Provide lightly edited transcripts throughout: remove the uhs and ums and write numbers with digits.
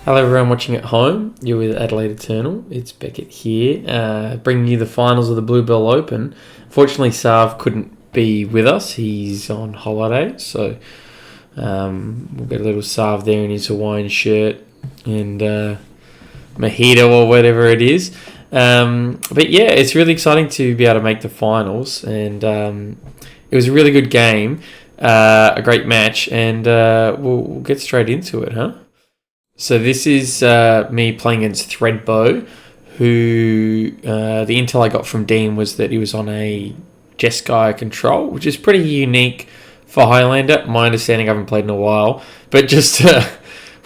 Hello everyone watching at home, you're with Adelaide Eternal, it's Beckett here, bringing you the finals of the Bluebell Open. Fortunately Sarv couldn't be with us, he's on holiday, so we'll get a little Sarv there in his Hawaiian shirt and mojito or whatever it is. But yeah, it's really exciting to be able to make the finals, and it was a really good game, a great match, and we'll get straight into it, huh? So this is me playing against Threadbow, who the intel I got from Dean was that he was on a Jeskai control, which is pretty unique for Highlander. My understanding, I haven't played in a while, but just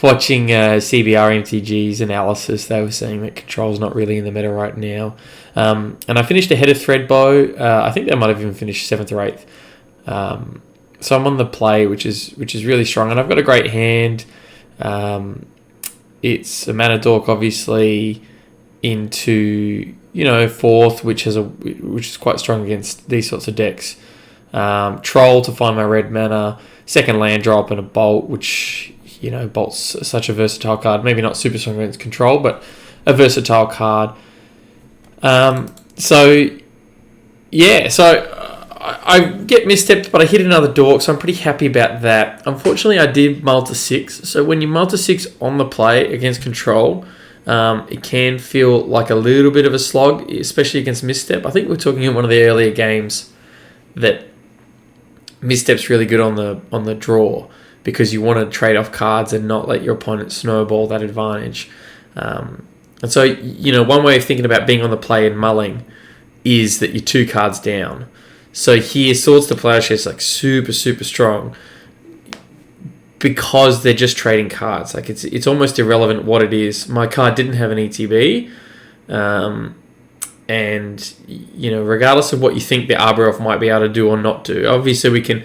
watching CBR MTG's analysis, they were saying that control's not really in the meta right now. And I finished ahead of Threadbow. I think they might have even finished 7th or 8th. So I'm on the play, which is really strong, and I've got a great hand. It's a mana dork, obviously, into 4th, which is quite strong against these sorts of decks. Troll to find my red mana, second land drop, and a bolt, which bolt's such a versatile card. Maybe not super strong against control, but a versatile card. I get misstepped, but I hit another dork, so I'm pretty happy about that. Unfortunately, I did multi 6. So when you multi 6 on the play against control, it can feel like a little bit of a slog, especially against misstep. I think we're talking in one of the earlier games that misstep's really good on the draw, because you want to trade off cards and not let your opponent snowball that advantage. And so, one way of thinking about being on the play and mulling is that you're 2 cards down. So here, Swords to Plowshare is like super, super strong because they're just trading cards. Like it's almost irrelevant what it is. My card didn't have an ETB, and regardless of what you think the Arbor might be able to do or not do, obviously we can,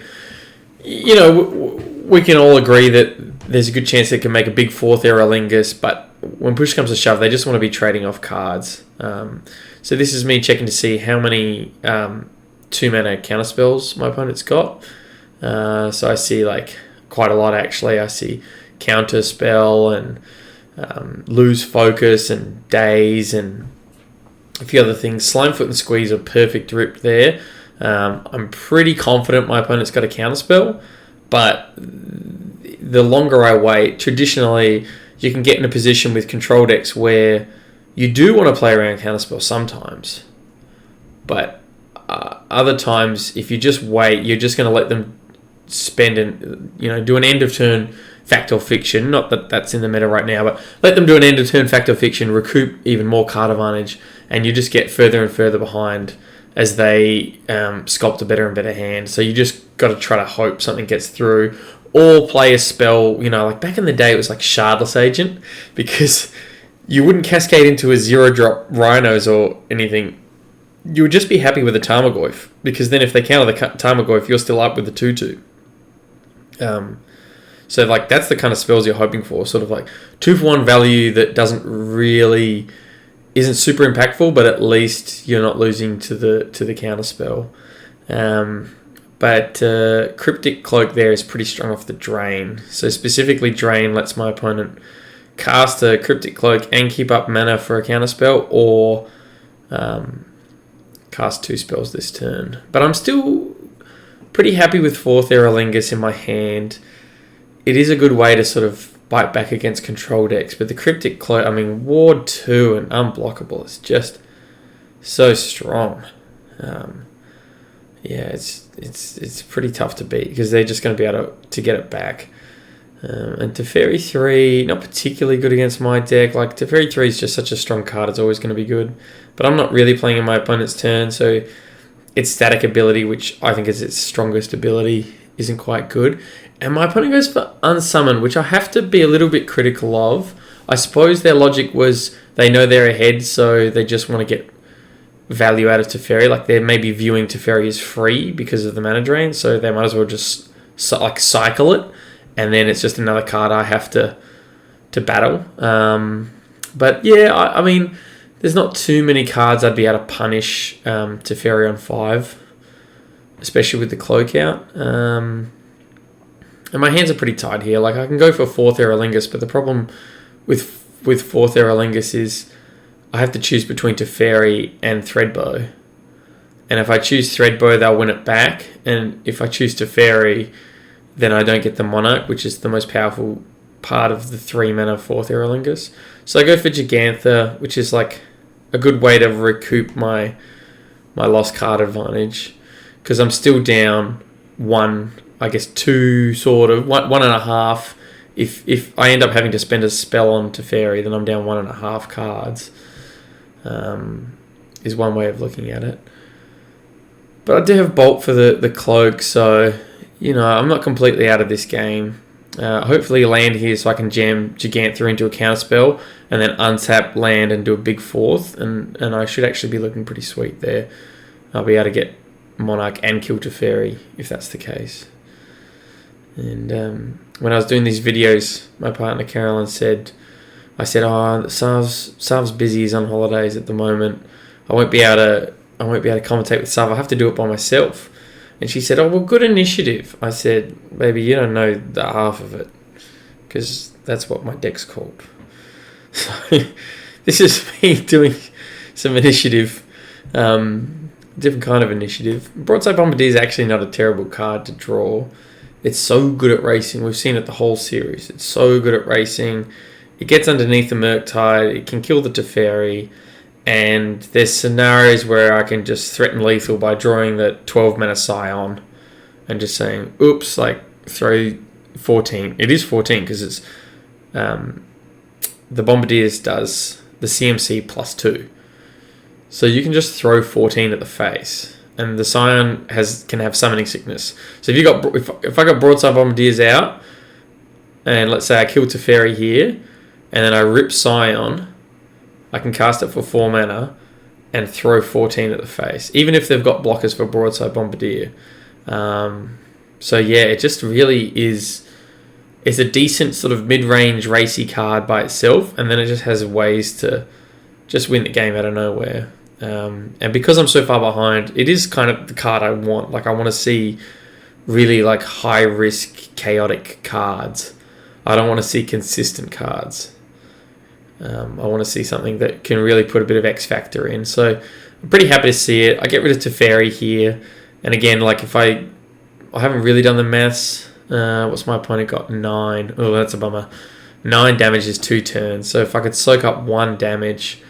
we can all agree that there's a good chance they can make a big 4th Aerolingus, but when push comes to shove, they just want to be trading off cards. So this is me checking to see how many 2-mana counterspells my opponent's got. So I see quite a lot, actually. I see Counterspell and Lose Focus and Daze and a few other things. Slimefoot and Squeeze are perfect rip there. I'm pretty confident my opponent's got a Counterspell, but the longer I wait, traditionally you can get in a position with control decks where you do want to play around Counterspell sometimes, but other times, if you just wait, you're just going to let them spend and do an end of turn fact or fiction. Not that that's in the meta right now, but let them do an end of turn fact or fiction, recoup even more card advantage, and you just get further and further behind as they sculpt a better and better hand. So you just got to try to hope something gets through, or play a spell. Like back in the day, it was like Shardless Agent, because you wouldn't cascade into a 0-drop Rhinos or anything. You would just be happy with a Tarmogoyf, because then if they counter the Tarmogoyf, you're still up with the 2/2. So that's the kind of spells you're hoping for, sort of like 2-for-1 value that isn't super impactful, but at least you're not losing to the counter spell. But Cryptic Cloak there is pretty strong off the drain. So specifically, drain lets my opponent cast a Cryptic Cloak and keep up mana for a counter spell, or cast 2 spells this turn. But I'm still pretty happy with 4th Aerolingus in my hand. It is a good way to sort of bite back against control decks, but the Cryptic Cloak, Ward 2 and Unblockable is just so strong. It's pretty tough to beat, because they're just going to be able to get it back. And Teferi 3, not particularly good against my deck. Teferi 3 is just such a strong card, it's always going to be good. But I'm not really playing in my opponent's turn, so its static ability, which I think is its strongest ability, isn't quite good. And my opponent goes for Unsummon, which I have to be a little bit critical of. I suppose their logic was they know they're ahead, so they just want to get value out of Teferi. They're maybe viewing Teferi as free because of the mana drain, so they might as well just cycle it, and then it's just another card I have to battle. But yeah, there's not too many cards I'd be able to punish Teferi on 5, especially with the cloak out. And my hands are pretty tight here. I can go for 4th Aerolingus, but the problem with Fourth Aerolingus is I have to choose between Teferi and Threadbow. And if I choose Threadbow, they'll win it back. And if I choose Teferi, then I don't get the Monarch, which is the most powerful part of the 3-mana Fourth Aerolingus. So I go for Gigantha, which is like a good way to recoup my lost card advantage. Because I'm still down 1, I guess 2, sort of, 1.5. If I end up having to spend a spell on Teferi, then I'm down 1.5 cards. Is one way of looking at it. But I do have Bolt for the Cloak, so, I'm not completely out of this game. Hopefully land here so I can jam Gigantha into a counterspell and then untap land and do a big 4th, and I should actually be looking pretty sweet there. I'll be able to get Monarch and kill Teferi if that's the case. And when I was doing these videos, my partner Carolyn said, Sarv's busy, he's on holidays at the moment. I won't be able to commentate with Sarv. I have to do it by myself. And she said, oh, well, good initiative. I said, baby, you don't know the half of it, because that's what my deck's called. So this is me doing some initiative, different kind of initiative. Broadside Bombardier is actually not a terrible card to draw. It's so good at racing. We've seen it the whole series. It's so good at racing. It gets underneath the Murktide. It can kill the Teferi. And there's scenarios where I can just threaten lethal by drawing the 12-mana Scion and just saying, oops, like throw 14. It is 14 because it's the Bombardiers does the CMC +2. So you can just throw 14 at the face. And the Scion can have summoning sickness. So if I got Broadside Bombardiers out, and let's say I kill Teferi here, and then I rip Scion, I can cast it for 4 mana and throw 14 at the face, even if they've got blockers for Broadside Bombardier. So yeah, it just really is. It's a decent sort of mid-range racy card by itself, and then it just has ways to just win the game out of nowhere. And because I'm so far behind, it is kind of the card I want. Like, I want to see really like high-risk, chaotic cards. I don't want to see consistent cards. I want to see something that can really put a bit of X factor in. So I'm pretty happy to see it. I get rid of Teferi here. And again, like if I haven't really done the maths. What's my opponent got? 9. Oh, that's a bummer. 9 damage is 2 turns. So if I could soak up 1 damage,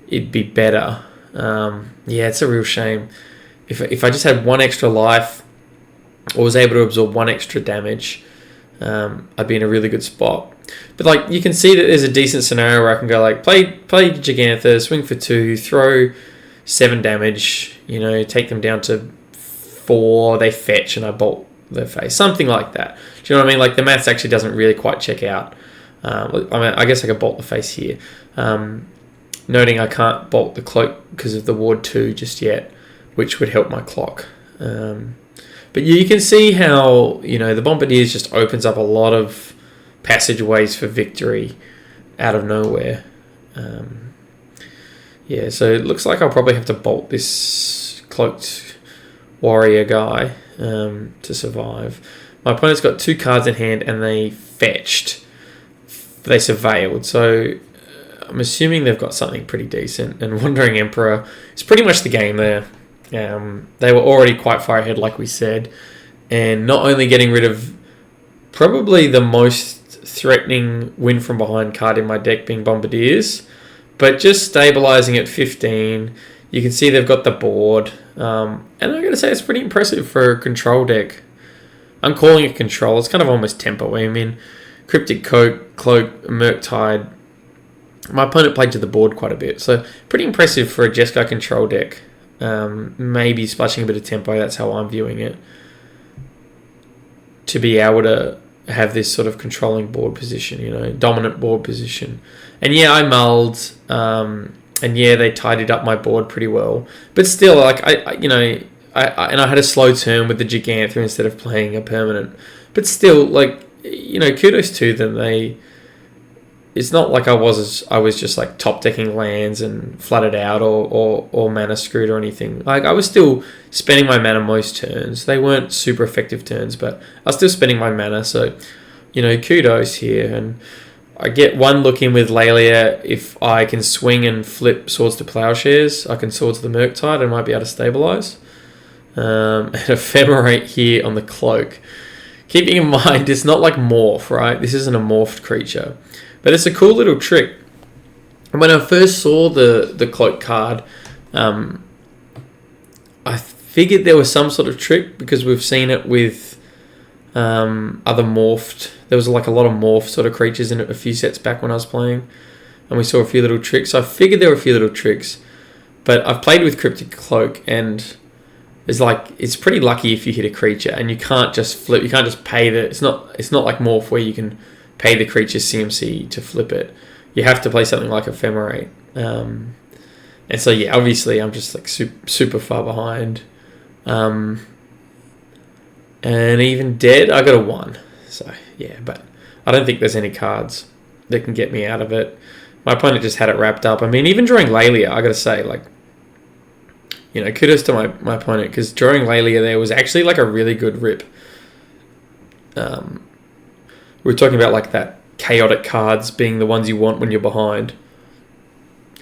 it'd be better. Yeah, it's a real shame. If I just had 1 extra life or was able to absorb 1 extra damage, I'd be in a really good spot. But like you can see that there's a decent scenario where I can go like play Gigantha, swing for 2, throw 7 damage, take them down to 4, they fetch and I bolt their face, something like that. Do you know what I mean? Like the maths actually doesn't really quite check out. I guess I could bolt the face here. Noting I can't bolt the cloak because of the ward 2 just yet, which would help my clock. But you can see how the Bombardiers just opens up a lot of passageways for victory out of nowhere. Yeah, so it looks like I'll probably have to bolt this cloaked warrior guy to survive. My opponent's got 2 cards in hand and they fetched. They surveilled, so I'm assuming they've got something pretty decent. And Wandering Emperor is pretty much the game there. They were already quite far ahead, like we said, and not only getting rid of probably the most threatening win from behind card in my deck being Bombardiers, but just stabilizing at 15. You can see they've got the board, and I'm going to say it's pretty impressive for a control deck. I'm calling it control. It's kind of almost tempo. I mean, Cryptic Cloak, Murktide. My opponent played to the board quite a bit, so pretty impressive for a Jeskai control deck. Maybe splashing a bit of tempo, that's how I'm viewing it. To be able to have this sort of controlling board position, dominant board position. And yeah, I mulled, and yeah, they tidied up my board pretty well. But still, like, I had a slow turn with the Gigantha instead of playing a permanent. But still, like, kudos to them. It's not like I was just like top decking lands and flooded out or mana screwed or anything. Like I was still spending my mana most turns. They weren't super effective turns, but I was still spending my mana. So, kudos here. And I get one look in with Lalia. If I can swing and flip Swords to Plowshares, I can Swords to the Murktide and might be able to stabilise. And Ephemerate here on the Cloak. Keeping in mind, it's not like Morph, right? This isn't a morphed creature. But it's a cool little trick. And when I first saw the Cloak card, I figured there was some sort of trick because we've seen it with other morphed. There was like a lot of morphed sort of creatures in it a few sets back when I was playing. And we saw a few little tricks. So I figured there were a few little tricks. But I've played with Cryptic Cloak and it's pretty lucky if you hit a creature and you can't just flip. You can't just pay it's not like Morph where you can pay the creature's CMC to flip it. You have to play something like Ephemerate. And so, yeah, obviously I'm just like super far behind. And even dead, I got a 1. So, yeah, but I don't think there's any cards that can get me out of it. My opponent just had it wrapped up. I mean, even drawing Lalia, I got to say, like, you know, kudos to my opponent because drawing Lalia there was actually like a really good rip. We were talking about like that chaotic cards being the ones you want when you're behind.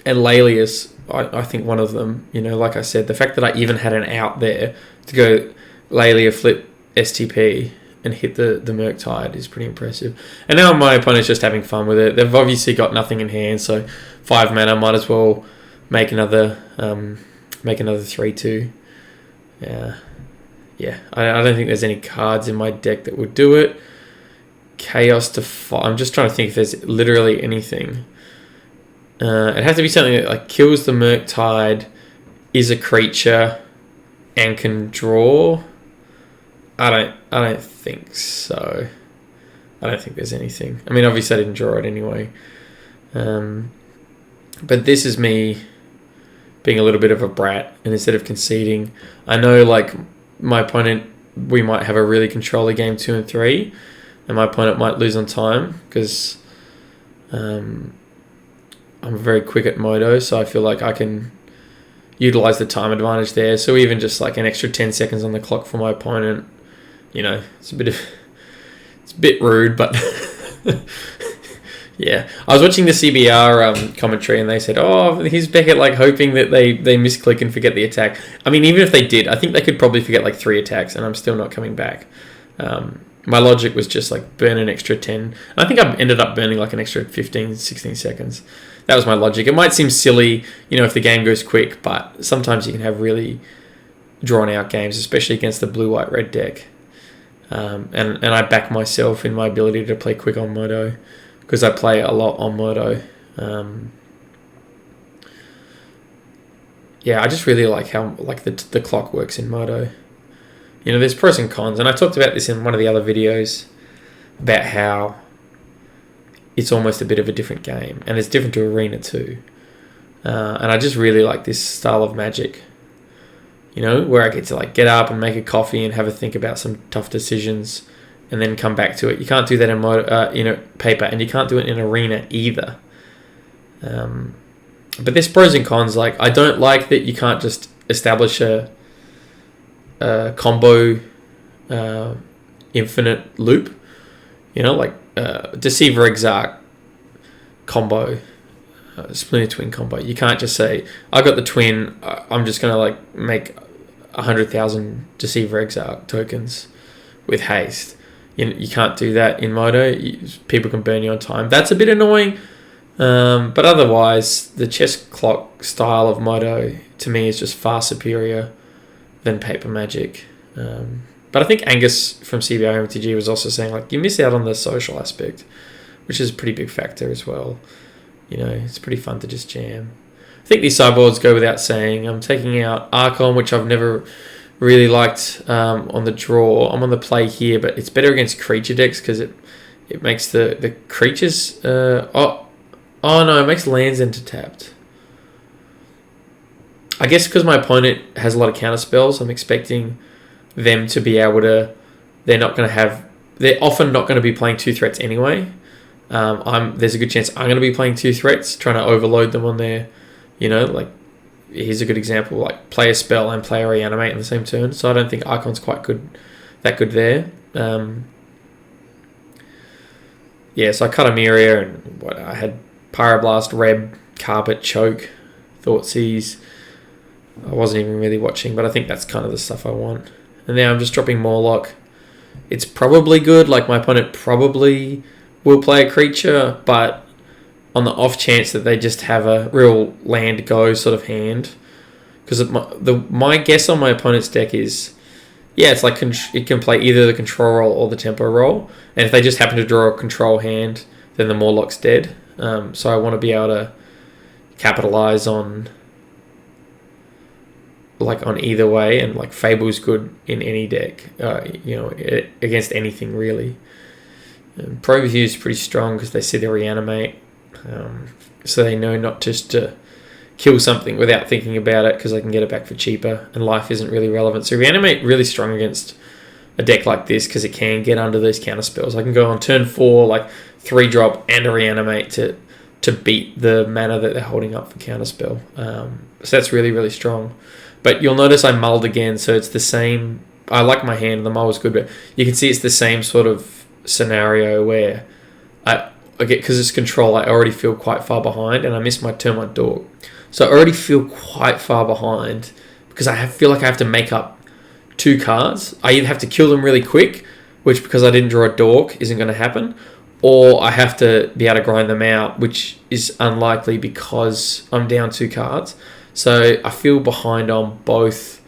And Lalia's, I think, one of them. You know, like I said, the fact that I even had an out there to go Lalia flip STP and hit the Murktide is pretty impressive. And now my opponent's just having fun with it. They've obviously got nothing in hand, so 5 mana, might as well make another 3/2. Yeah. I don't think there's any cards in my deck that would do it. Chaos to 5. I'm just trying to think if there's literally anything. It has to be something that like kills the Murktide, is a creature, and can draw. I don't think so. I don't think there's anything. I mean, obviously I didn't draw it anyway. But this is me being a little bit of a brat, and instead of conceding, I know like my opponent, we might have a really controller game 2 and 3, and my opponent might lose on time because I'm very quick at Moto, so I feel like I can utilize the time advantage there. So even just like an extra 10 seconds on the clock for my opponent, you know, it's a bit rude, but yeah. I was watching the CBR commentary and they said, oh, here's Beckett like hoping that they misclick and forget the attack. I mean, even if they did, I think they could probably forget like 3 attacks and I'm still not coming back. My logic was just like burn an extra 10. I think I ended up burning like an extra 15, 16 seconds. That was my logic. It might seem silly, you know, if the game goes quick, but sometimes you can have really drawn out games, especially against the blue, white, red deck. And I back myself in my ability to play quick on Moto because I play a lot on Moto. Yeah, I just really like how like the clock works in Moto. You know, there's pros and cons, and I talked about this in one of the other videos about how it's almost a bit of a different game, and it's different to Arena too. And I just really like this style of Magic. You know, where I get to like get up and make a coffee and have a think about some tough decisions, and then come back to it. You can't do that in paper, and you can't do it in Arena either. But there's pros and cons. Like I don't like that you can't just establish a combo infinite loop. You know, like Deceiver Exarch combo, Splinter Twin combo. You can't just say, I got the twin, I'm just going to like make 100,000 Deceiver Exarch tokens with haste. You can't do that in Moto. People can burn you on time. That's a bit annoying. But otherwise, the chess clock style of Moto to me is just far superior than Paper Magic. But I think Angus from CBR MTG was also saying like you miss out on the social aspect, which is a pretty big factor as well. You know, it's pretty fun to just jam. I think these sideboards go without saying. I'm taking out Archon, which I've never really liked on the draw. I'm on the play here, but it's better against creature decks because it makes the creatures... Oh no, it makes lands into tapped. I guess because my opponent has a lot of counter spells, I'm expecting them to be able to... They're often not going to be playing 2 threats anyway. There's a good chance I'm going to be playing 2 threats, trying to overload them on their... You know, like... Here's a good example, like play a spell and play a reanimate in the same turn. So I don't think Archon's quite that good there. yeah, so I cut Emiria and I had Pyroblast, Reb, Carpet, Choke, Thoughtseize. I wasn't even really watching, but I think that's kind of the stuff I want. And now I'm just dropping Morlock. It's probably good. Like, my opponent probably will play a creature, but on the off chance that they just have a real land go sort of hand. Because my guess on my opponent's deck is, yeah, it's like it can play either the control roll or the tempo roll. And if they just happen to draw a control hand, then the Morlock's dead. So I want to be able to capitalize on either way, and like Fable's good in any deck, against anything really. ProView is pretty strong because they see the reanimate, so they know not just to kill something without thinking about it because they can get it back for cheaper, and life isn't really relevant. So reanimate really strong against a deck like this because it can get under those counter spells. I can go on turn 4 like 3-drop and a reanimate to beat the mana that they're holding up for counter spell. So that's really, really strong. But you'll notice I mulled again, so it's the same. I like my hand, the mull was good, but you can see it's the same sort of scenario where because it's control, I already feel quite far behind, and I missed my turn 1 Dork. So I already feel quite far behind because I feel like I have to make up 2 cards. I either have to kill them really quick, which because I didn't draw a Dork isn't going to happen, or I have to be able to grind them out, which is unlikely because I'm down 2 cards. So I feel behind on both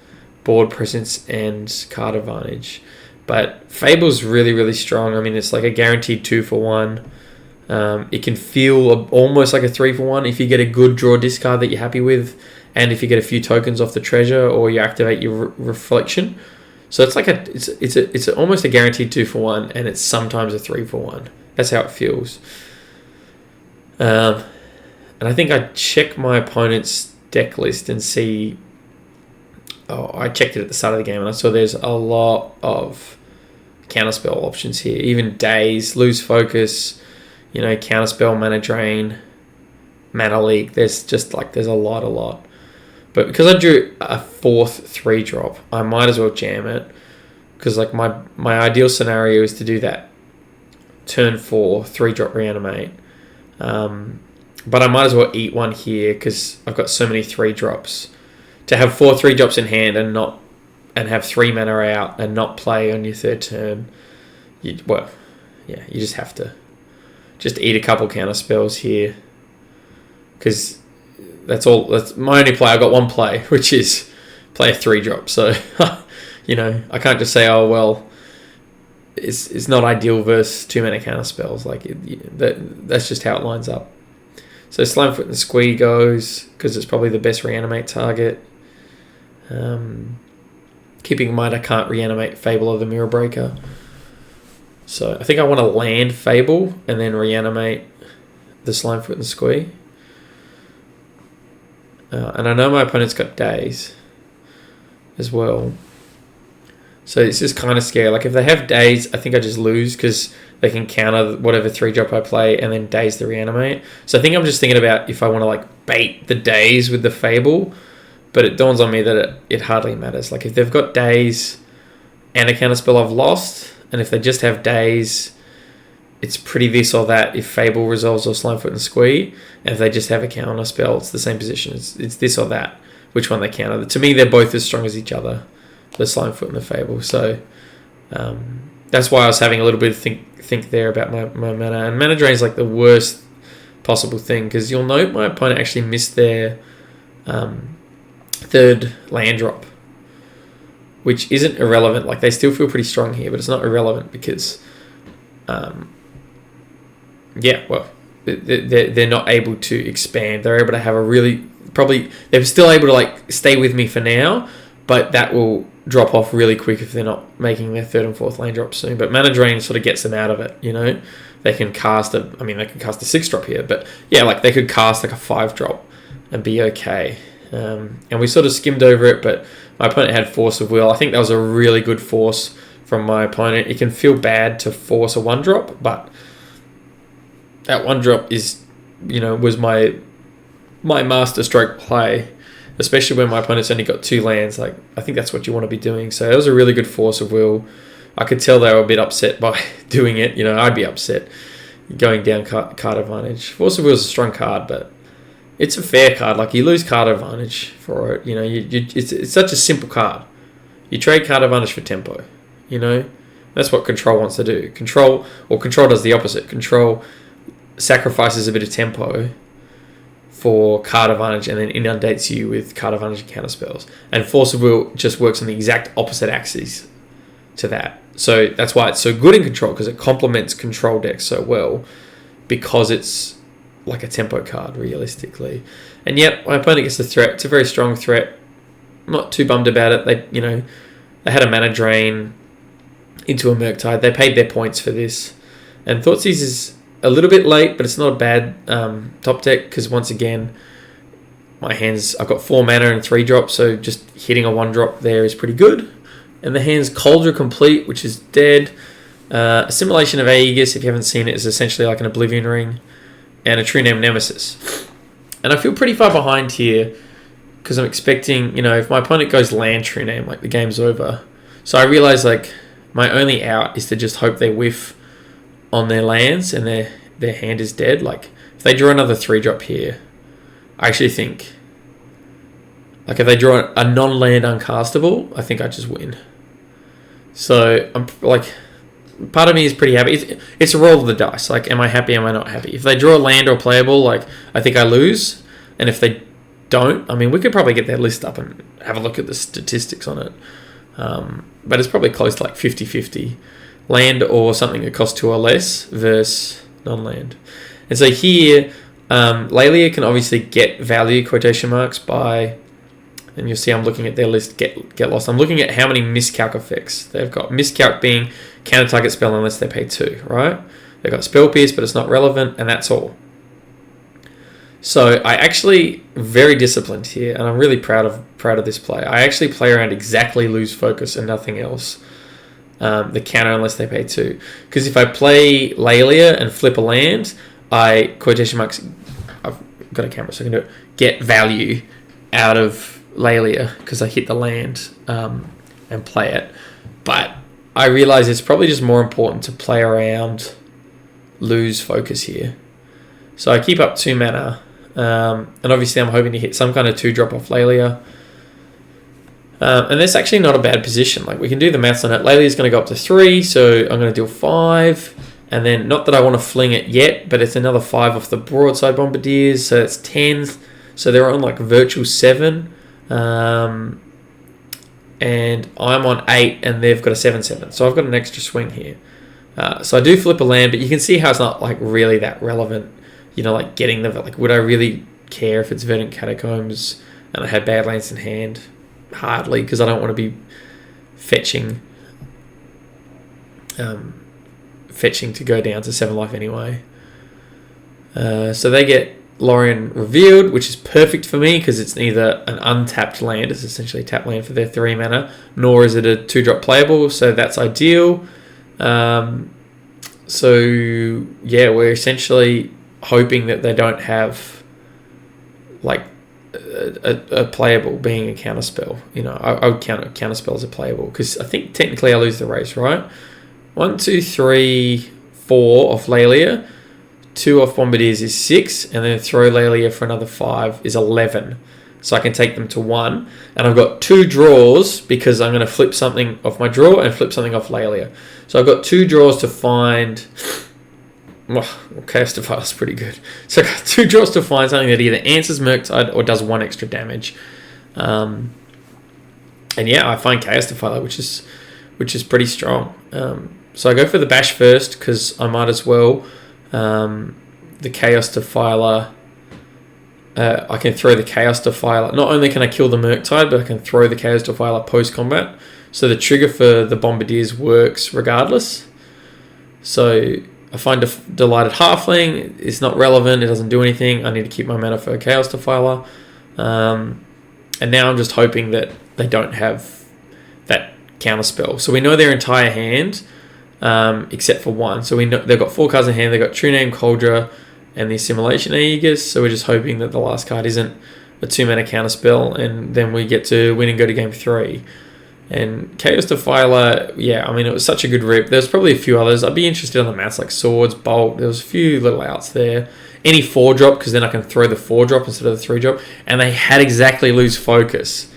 board presence and card advantage. But Fable's really, really strong. I mean, it's like a guaranteed 2-for-1. It can feel almost like a 3-for-1 if you get a good draw discard that you're happy with, and if you get a few tokens off the treasure or you activate your reflection. So it's like it's almost a guaranteed 2-for-1, and it's sometimes a 3-for-1. That's how it feels. And I think I check my opponent's deck list and see. I checked it at the start of the game and I saw there's a lot of counterspell options here. Even Daze, Lose Focus, counterspell, Mana Drain, Mana Leak. There's a lot. But because I drew a 4th 3-drop, I might as well jam it. Because like my ideal scenario is to do that turn 4 3-drop reanimate. But I might as well eat one here because I've got so many 3-drops. To have 4 3-drops in hand and have 3 mana out and not play on your 3rd turn, you just have to just eat a couple counter spells here because that's my only play. I got one play, which is play a 3-drop. So I can't just say, oh well, it's not ideal versus 2 mana counter spells. That's just how it lines up. So Slimefoot and Squee goes because it's probably the best reanimate target. Keeping in mind I can't reanimate Fable or the Mirror Breaker. So I think I want to land Fable and then reanimate the Slimefoot and Squee. And I know my opponent's got Daze as well. So it's just kind of scary. Like if they have Daze, I think I just lose because they can counter whatever 3-drop I play and then Daze the reanimate. So I think I'm just thinking about if I want to bait the Daze with the Fable, but it dawns on me that it hardly matters. Like if they've got Daze and a counterspell, I've lost, and if they just have Daze, it's pretty this or that if Fable resolves or Slimefoot and Squee, and if they just have a counterspell, it's the same position. It's this or that, which one they counter. To me, they're both as strong as each other, the Slimefoot and the Fable. So that's why I was having a little bit of think there about my mana. And Mana Drain is like the worst possible thing because you'll note my opponent actually missed their 3rd land drop, which isn't irrelevant. Like they still feel pretty strong here, but it's not irrelevant because, they're not able to expand. They're able to have they're still able to stay with me for now, but that will drop off really quick if they're not making their 3rd and 4th lane drop soon. But Mana Drain sort of gets them out of it, They can cast a 6-drop here, but they could cast a 5-drop and be okay. And we sort of skimmed over it, but my opponent had Force of Will. I think that was a really good force from my opponent. It can feel bad to force a 1-drop, but that 1-drop is, was my master stroke play, especially when my opponent's only got 2 lands. I think that's what you want to be doing. So it was a really good Force of Will. I could tell they were a bit upset by doing it. I'd be upset going down card advantage. Force of Will is a strong card, but it's a fair card. Like, you lose card advantage for it. You know, it's such a simple card. You trade card advantage for tempo. You know, that's what Control wants to do. Control does the opposite. Control sacrifices a bit of tempo for card advantage and then inundates you with card advantage and counter spells. And Force of Will just works on the exact opposite axis to that. So that's why it's so good in Control, because it complements Control decks so well, because it's like a tempo card, realistically. And yet, my opponent gets the threat. It's a very strong threat. I'm not too bummed about it. They had a mana drain into a Murktide. They paid their points for this. And Thoughtseize is a little bit late, but it's not a bad top deck, because once again, I've got 4 mana and 3 drops, so just hitting a 1-drop there is pretty good. And the hand's Cauldron Complete, which is dead. Assimilation of Aegis, if you haven't seen it, is essentially like an Oblivion Ring. And a True Name Nemesis. And I feel pretty far behind here, because I'm expecting, if my opponent goes land True Name, like, the game's over. So I realise, like, my only out is to just hope they whiff on their lands and their hand is dead. Like, if they draw another 3-drop here, I actually think, like, if they draw a non-land uncastable, I think I just win. So I'm like, part of me is pretty happy. It's a roll of the dice. Like, am I happy? Am I not happy? If they draw land or playable, like, I think I lose. And if they don't, I mean, we could probably get their list up and have a look at the statistics on it. But it's probably close to like 50-50. Land or something that costs 2 or less versus non-land. And so here, Laelia can obviously get value, quotation marks, by... And you'll see I'm looking at their list, get lost. I'm looking at how many miscalc effects they've got. Miscalc being counter target spell unless they pay 2, right? They've got Spell Pierce, but it's not relevant, and that's all. So I actually very disciplined here, and I'm really proud of this play. I actually play around exactly lose focus and nothing else. The counter unless they pay 2. Because if I play Laelia and flip a land, quotation marks, I've got a camera so I can do it, get value out of Laelia because I hit the land and play it. But I realise it's probably just more important to play around lose focus here. So I keep up 2 mana, and obviously I'm hoping to hit some kind of 2-drop off Laelia. And that's actually not a bad position. Like, we can do the maths on it. Laelia's going to go up to 3, so I'm going to deal 5. And then, not that I want to fling it yet, but it's another 5 off the Broadside Bombardiers, so it's 10. So they're on like virtual 7. And I'm on 8, and they've got a 7/7. So I've got an extra swing here. So I do flip a land, but you can see how it's not like really that relevant. Like getting would I really care if it's Verdant Catacombs and I had bad lands in hand? Hardly, because I don't want to be fetching to go down to 7 life anyway. So they get Lorien Revealed, which is perfect for me because it's neither an untapped land, it's essentially a tapped land for their 3 mana, nor is it a 2-drop playable, so that's ideal. So yeah, we're essentially hoping that they don't have like a playable being a counterspell. I would count a counterspell as a playable because I think technically I lose the race, right? 1, 2, 3, 4 off Laelia. 2 off Bombardiers is 6, and then throw Laelia for another 5 is 11. So I can take them to 1, and I've got 2 draws because I'm going to flip something off my draw and flip something off Laelia. So I've got 2 draws to find... Chaos Defiler is pretty good. So I've got 2 draws to find something that either answers Murktide or does 1 extra damage. And yeah, I find Chaos Defiler, which is pretty strong. So I go for the bash first because I might as well. The Chaos Defiler, I can throw the Chaos Defiler. Not only can I kill the Murktide, but I can throw the Chaos Defiler post-combat. So the trigger for the Bombardiers works regardless. So I find Delighted Halfling. It's not relevant. It doesn't do anything. I need to keep my mana for a Chaos Defiler. And now I'm just hoping that they don't have that counterspell. So we know their entire hand, except for 1. So we know they've got 4 cards in hand. They've got True Name, Cauldron, and the Assimilation Aegis. So we're just hoping that the last card isn't a 2 mana counterspell, and then we get to win and go to game 3. And Chaos Defiler, yeah, I mean, it was such a good rip. There's probably a few others. I'd be interested on the mats like Swords, Bolt. There was a few little outs there. Any 4-drop, because then I can throw the 4-drop instead of the 3-drop. And they had exactly lose focus.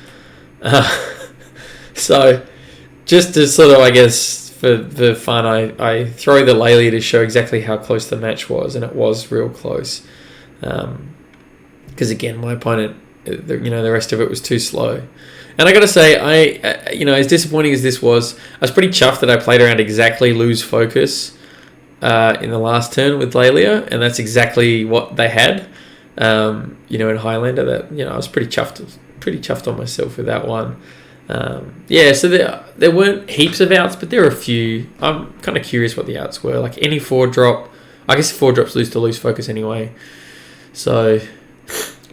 So, just to sort of, I guess, for the fun, I throw the Lelia to show exactly how close the match was. And it was real close. Because, again, my opponent, the rest of it was too slow. And I got to say, as disappointing as this was, I was pretty chuffed that I played around exactly lose focus in the last turn with Lelia, and that's exactly what they had. In Highlander, that I was pretty chuffed on myself with that one. So there weren't heaps of outs, but there were a few. I'm kind of curious what the outs were. Like any 4-drop, I guess 4-drops lose focus anyway. So.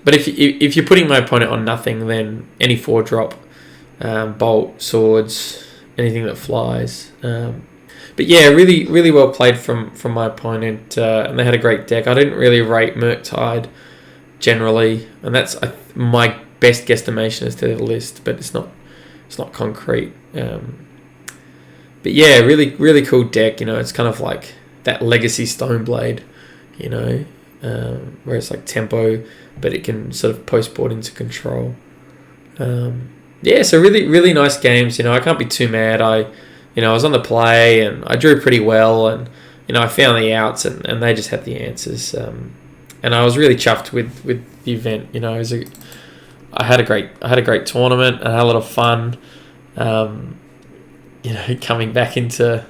But if you're putting my opponent on nothing, then any 4-drop, Bolt, Swords, anything that flies. But yeah, really, really well played from my opponent, and they had a great deck. I didn't really rate Murktide generally, and that's my best guesstimation as to the list, but it's not concrete. But yeah, really, really cool deck. It's kind of like that Legacy Stoneblade, where it's like tempo, but it can sort of post-board into control. So really, really nice games. I can't be too mad. I was on the play and I drew pretty well, and I found the outs and they just had the answers. And I was really chuffed with the event. I had a great tournament. I had a lot of fun. Coming back into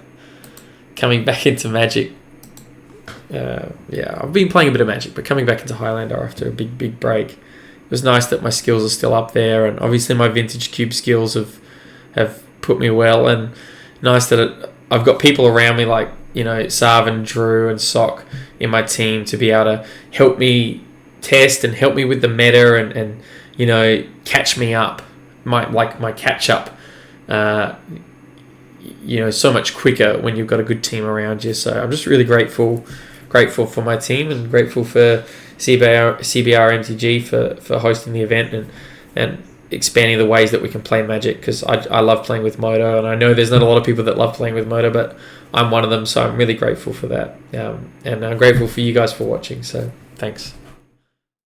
Magic. I've been playing a bit of Magic, but coming back into Highlander after a big break, it was nice that my skills are still up there, and obviously my Vintage Cube skills have put me well, and nice that I've got people around me like Sarv and Drew and Sock in my team to be able to help me test and help me with the meta and catch me up, my catch up. So much quicker when you've got a good team around you. So I'm just really grateful for my team and grateful for CBR MTG for hosting the event and expanding the ways that we can play Magic, because I love playing with Moto, and I know there's not a lot of people that love playing with Moto, but I'm one of them, so I'm really grateful for that. And I'm grateful for you guys for watching, so thanks.